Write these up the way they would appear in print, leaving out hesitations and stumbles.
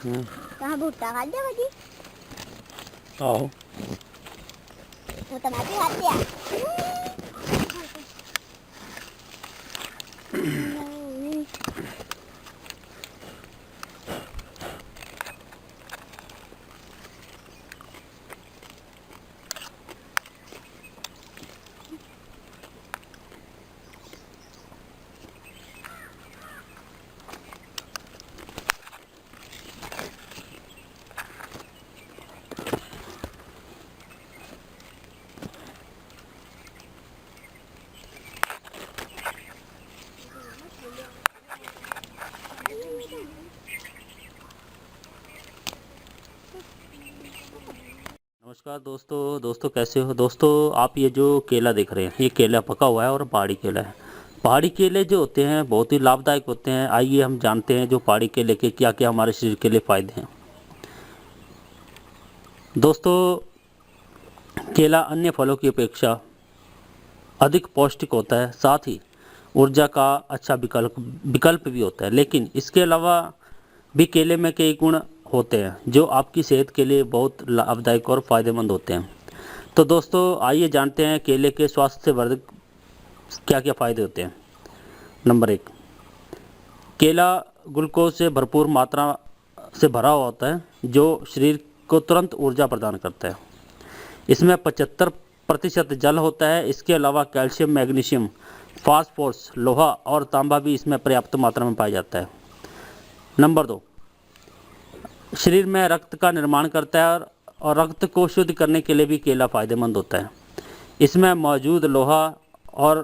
कहाँ भुट्टा खा लिया कभी? आओ वो टमाटर खाते हैं। नमस्कार दोस्तों कैसे हो दोस्तों। आप ये जो केला देख रहे हैं ये केला पका हुआ है और पहाड़ी केला है। पहाड़ी केले जो होते हैं बहुत ही लाभदायक होते हैं। आइए हम जानते हैं जो पहाड़ी केले के क्या क्या हमारे शरीर के लिए फ़ायदे हैं। दोस्तों केला अन्य फलों की अपेक्षा अधिक पौष्टिक होता है, साथ ही ऊर्जा का अच्छा विकल्प भी होता है। लेकिन इसके अलावा भी केले में कई गुण होते हैं जो आपकी सेहत के लिए बहुत लाभदायक और फ़ायदेमंद होते हैं। तो दोस्तों आइए जानते हैं केले के स्वास्थ्य वर्धक क्या क्या फ़ायदे होते हैं। नंबर 1, केला ग्लूकोज से भरपूर मात्रा से भरा हुआ होता है जो शरीर को तुरंत ऊर्जा प्रदान करता है। इसमें 75% जल होता है। इसके अलावा कैल्शियम, मैग्नीशियम, फास्फोरस, लोहा और तांबा भी इसमें पर्याप्त मात्रा में पाया जाता है। नंबर 2, शरीर में रक्त का निर्माण करता है और रक्त को शुद्ध करने के लिए भी केला फायदेमंद होता है। इसमें मौजूद लोहा और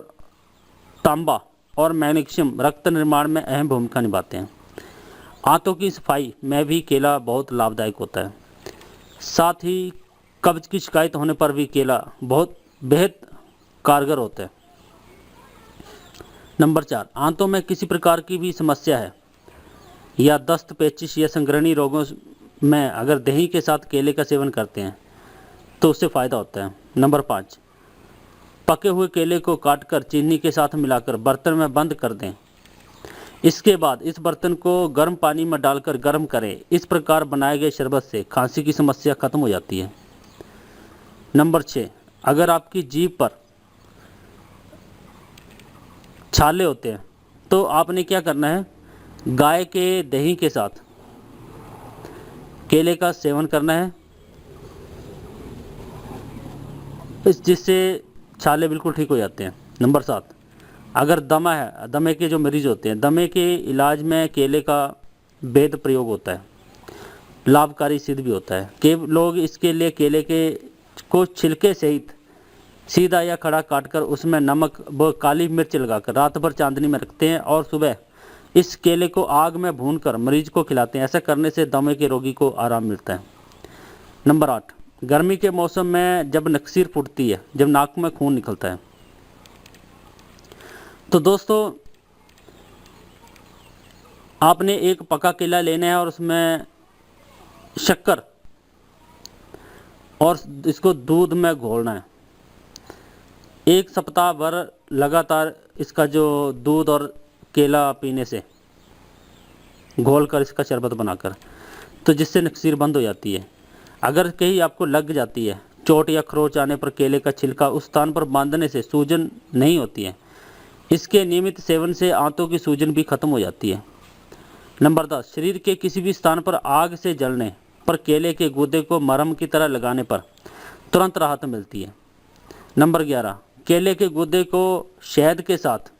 तांबा और मैग्नीशियम रक्त निर्माण में अहम भूमिका निभाते हैं। आंतों की सफाई में भी केला बहुत लाभदायक होता है। साथ ही कब्ज की शिकायत होने पर भी केला बहुत बेहद कारगर होता है। नंबर 4, आंतों में किसी प्रकार की भी समस्या है या दस्त, पेचिश या संग्रहणी रोगों में अगर दही के साथ केले का सेवन करते हैं तो उससे फ़ायदा होता है। नंबर 5, पके हुए केले को काटकर चीनी के साथ मिलाकर बर्तन में बंद कर दें। इसके बाद इस बर्तन को गर्म पानी में डालकर गर्म करें। इस प्रकार बनाए गए शरबत से खांसी की समस्या खत्म हो जाती है। नंबर 6, अगर आपकी जीभ पर छाले होते हैं तो आपने क्या करना है, गाय के दही के साथ केले का सेवन करना है, जिससे छाले बिल्कुल ठीक हो जाते हैं। नंबर 7, अगर दमा है, दमे के जो मरीज होते हैं, दमे के इलाज में केले का वेद प्रयोग होता है, लाभकारी सिद्ध भी होता है। कई लोग इसके लिए केले के को छिलके सहित सीधा या खड़ा काटकर उसमें नमक व काली मिर्च लगाकर रात भर चांदनी में रखते हैं और सुबह इस केले को आग में भूनकर मरीज को खिलाते हैं। ऐसा करने से दमे के रोगी को आराम मिलता है। नंबर 8, गर्मी के मौसम में जब नक्सीर फूटती है, जब नाक में खून निकलता है, तो दोस्तों आपने एक पका केला लेना है और उसमें शक्कर और इसको दूध में घोलना है। 1 सप्ताह भर लगातार इसका जो दूध और केला पीने से घोल कर इसका शरबत बनाकर, तो जिससे नक्सीर बंद हो जाती है। अगर कहीं आपको लग जाती है, चोट या खरोच आने पर केले का छिलका उस स्थान पर बांधने से सूजन नहीं होती है। इसके नियमित सेवन से आंतों की सूजन भी खत्म हो जाती है। नंबर 10, शरीर के किसी भी स्थान पर आग से जलने पर केले के गूदे को मरहम की तरह लगाने पर तुरंत राहत मिलती है। नंबर 11, केले के गूदे को शहद के साथ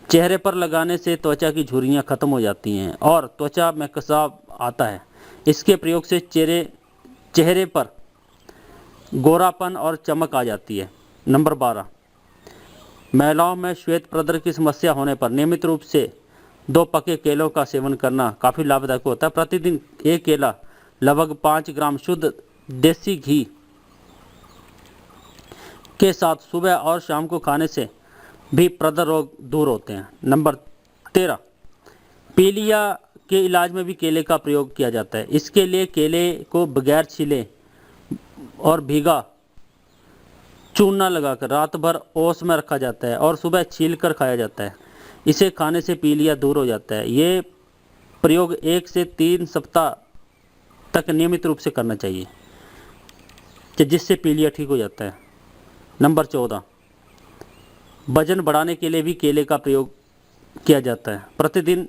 चेहरे पर लगाने से त्वचा की झुर्रियाँ खत्म हो जाती हैं और त्वचा में कसाव आता है। इसके प्रयोग से चेहरे पर गोरापन और चमक आ जाती है। नंबर 12, महिलाओं में श्वेत प्रदर की समस्या होने पर नियमित रूप से 2 पके केलों का सेवन करना काफ़ी लाभदायक होता है। प्रतिदिन एक केला लगभग 5 ग्राम शुद्ध देसी घी के साथ सुबह और शाम को खाने से भी प्रदर रोग दूर होते हैं। नंबर 13, पीलिया के इलाज में भी केले का प्रयोग किया जाता है। इसके लिए केले को बगैर छीले और भीगा चूना लगाकर रात भर ओस में रखा जाता है और सुबह छील कर खाया जाता है। इसे खाने से पीलिया दूर हो जाता है। ये प्रयोग 1 से 3 सप्ताह तक नियमित रूप से करना चाहिए, जिससे पीलिया ठीक हो जाता है। नंबर 14, वजन बढ़ाने के लिए भी केले का प्रयोग किया जाता है। प्रतिदिन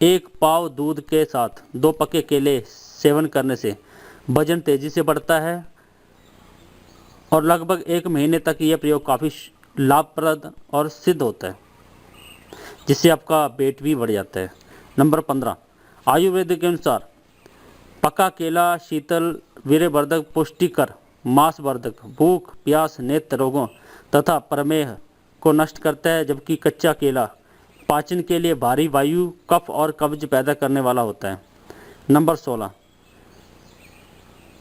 1 पाव दूध के साथ 2 पके केले सेवन करने से वजन तेजी से बढ़ता है और लगभग 1 महीने तक यह प्रयोग काफ़ी लाभप्रद और सिद्ध होता है, जिससे आपका पेट भी बढ़ जाता है। नंबर 15, आयुर्वेद के अनुसार पका केला शीतल, वीर्यवर्धक, पुष्टिकर, मांसवर्धक, भूख प्यास, नेत्र रोगों तथा प्रमेह को नष्ट करता है, जबकि कच्चा केला पाचन के लिए भारी वायु, कफ और कब्ज पैदा करने वाला होता है। नंबर 16,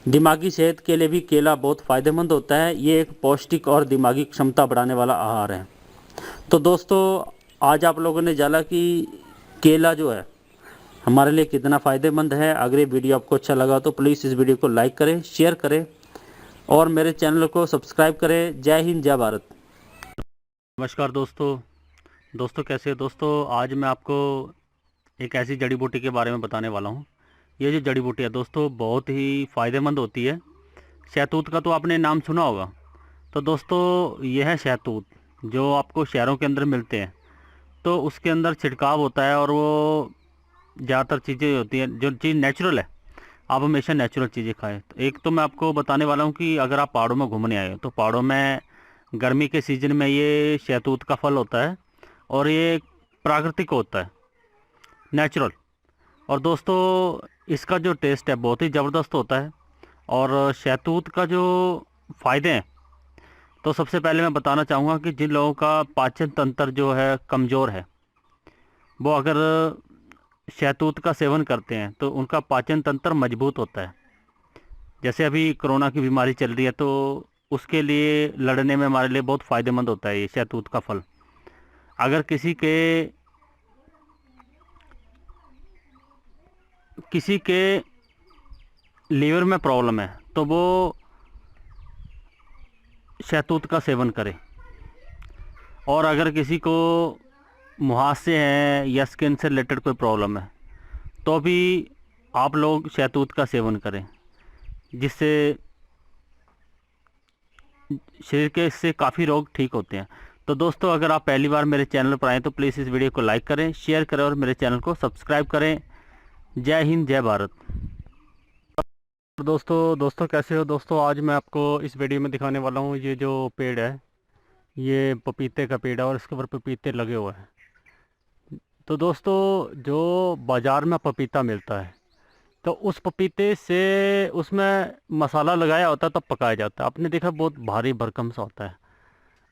दिमागी सेहत के लिए भी केला बहुत फ़ायदेमंद होता है। ये एक पौष्टिक और दिमागी क्षमता बढ़ाने वाला आहार है। तो दोस्तों, आज आप लोगों ने जाना कि केला जो है हमारे लिए कितना फ़ायदेमंद है। अगर ये वीडियो आपको अच्छा लगा तो प्लीज़ इस वीडियो को लाइक करें, शेयर करें और मेरे चैनल को सब्सक्राइब करें। जय हिंद, जय भारत। नमस्कार दोस्तों कैसे हो दोस्तों। आज मैं आपको एक ऐसी जड़ी बूटी के बारे में बताने वाला हूँ। ये जो जड़ी बूटी है दोस्तों बहुत ही फ़ायदेमंद होती है। शहतूत का तो आपने नाम सुना होगा। तो दोस्तों यह है शहतूत, जो आपको शहरों के अंदर मिलते हैं। तो उसके अंदर छिड़काव होता है और वो ज़्यादातर चीज़ें होती हैं, जो चीज़ नेचुरल है आप हमेशा नेचुरल चीज़ें खाएं। तो एक तो मैं आपको बताने वाला हूँ कि अगर आप पहाड़ों में घूमने आए हो तो पहाड़ों में गर्मी के सीज़न में ये शहतूत का फल होता है और ये प्राकृतिक होता है, नेचुरल। और दोस्तों इसका जो टेस्ट है बहुत ही ज़बरदस्त होता है। और शहतूत का जो फ़ायदे हैं, तो सबसे पहले मैं बताना चाहूँगा कि जिन लोगों का पाचन तंत्र जो है कमज़ोर है, वो अगर शहतूत का सेवन करते हैं तो उनका पाचन तंत्र मजबूत होता है। जैसे अभी कोरोना की बीमारी चल रही है, तो उसके लिए लड़ने में हमारे लिए बहुत फ़ायदेमंद होता है ये शहतूत का फल। अगर किसी के लीवर में प्रॉब्लम है तो वो शहतूत का सेवन करे। और अगर किसी को मुहासे हैं या स्किन से रिलेटेड कोई प्रॉब्लम है तो भी आप लोग शहतूत का सेवन करें, जिससे शरीर के इससे काफ़ी रोग ठीक होते हैं। तो दोस्तों अगर आप पहली बार मेरे चैनल पर आएँ तो प्लीज़ इस वीडियो को लाइक करें, शेयर करें और मेरे चैनल को सब्सक्राइब करें। जय हिंद, जय भारत। दोस्तों कैसे हो दोस्तों। आज मैं आपको इस वीडियो में दिखाने वाला हूँ ये जो पेड़ है, ये पपीते का पेड़ है और इसके ऊपर पपीते लगे हुए हैं। तो दोस्तों जो बाज़ार में पपीता मिलता है तो उस पपीते से उसमें मसाला लगाया होता है तब पकाया जाता है। आपने देखा बहुत भारी भरकम सा होता है।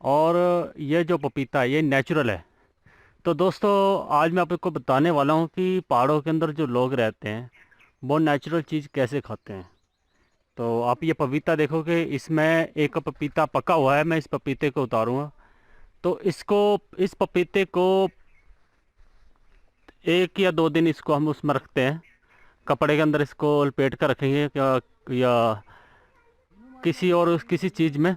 और ये जो पपीता है ये नेचुरल है। तो दोस्तों आज मैं आपको बताने वाला हूँ कि पहाड़ों के अंदर जो लोग रहते हैं वो नेचुरल चीज़ कैसे खाते हैं। तो आप ये पपीता देखोगे, इसमें एक पपीता पका हुआ है। मैं इस पपीते को उतारूँगा तो इस पपीते को 1 या 2 दिन इसको हम उसमें रखते हैं, कपड़े के अंदर इसको लपेट कर रखेंगे या किसी चीज़ में।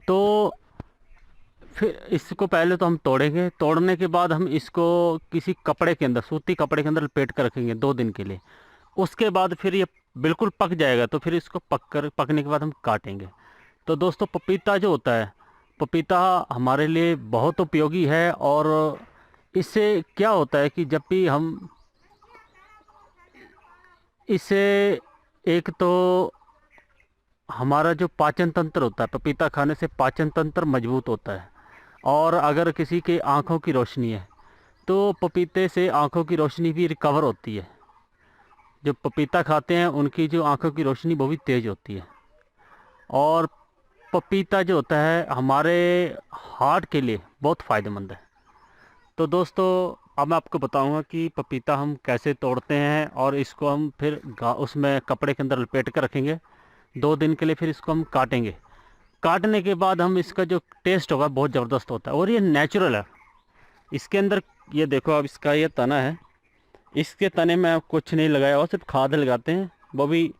तो फिर इसको पहले तो हम तोड़ेंगे, तोड़ने के बाद हम इसको किसी कपड़े के अंदर, सूती कपड़े के अंदर लपेट कर रखेंगे 2 दिन के लिए। उसके बाद फिर ये बिल्कुल पक जाएगा तो फिर इसको पकने के बाद हम काटेंगे। तो दोस्तों पपीता जो होता है, पपीता हमारे लिए बहुत उपयोगी है। और इससे क्या होता है कि जब भी हम इसे, एक तो हमारा जो पाचन तंत्र होता है, पपीता खाने से पाचन तंत्र मजबूत होता है। और अगर किसी के आँखों की रोशनी है तो पपीते से आँखों की रोशनी भी रिकवर होती है। जो पपीता खाते हैं उनकी जो आँखों की रोशनी वो भी तेज़ होती है। और पपीता जो होता है हमारे हार्ट के लिए बहुत फ़ायदेमंद है। तो दोस्तों अब मैं आपको बताऊंगा कि पपीता हम कैसे तोड़ते हैं और इसको हम फिर उसमें कपड़े के अंदर लपेट कर रखेंगे 2 दिन के लिए। फिर इसको हम काटेंगे। काटने के बाद हम इसका जो टेस्ट होगा बहुत ज़बरदस्त होता है और ये नेचुरल है। इसके अंदर ये देखो, अब इसका ये तना है, इसके तने में कुछ नहीं लगाया हुआ, सिर्फ खाद लगाते हैं। वो भी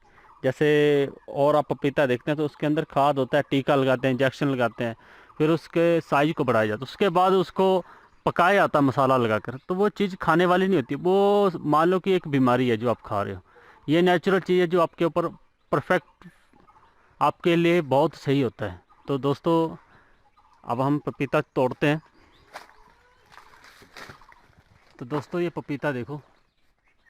जैसे और आप पपीता देखते हैं तो उसके अंदर खाद होता है, टीका लगाते हैं, इंजेक्शन लगाते हैं, फिर उसके साइज को बढ़ाया जाता है। उसके बाद उसको पकाया जाता है मसाला लगाकर, तो वो चीज़ खाने वाली नहीं होती। वो मान लो कि एक बीमारी है जो आप खा रहे हो। ये नेचुरल चीज़ है जो आपके ऊपर परफेक्ट, आपके लिए बहुत सही होता है। तो दोस्तों अब हम पपीता तोड़ते हैं। तो दोस्तों ये पपीता देखो,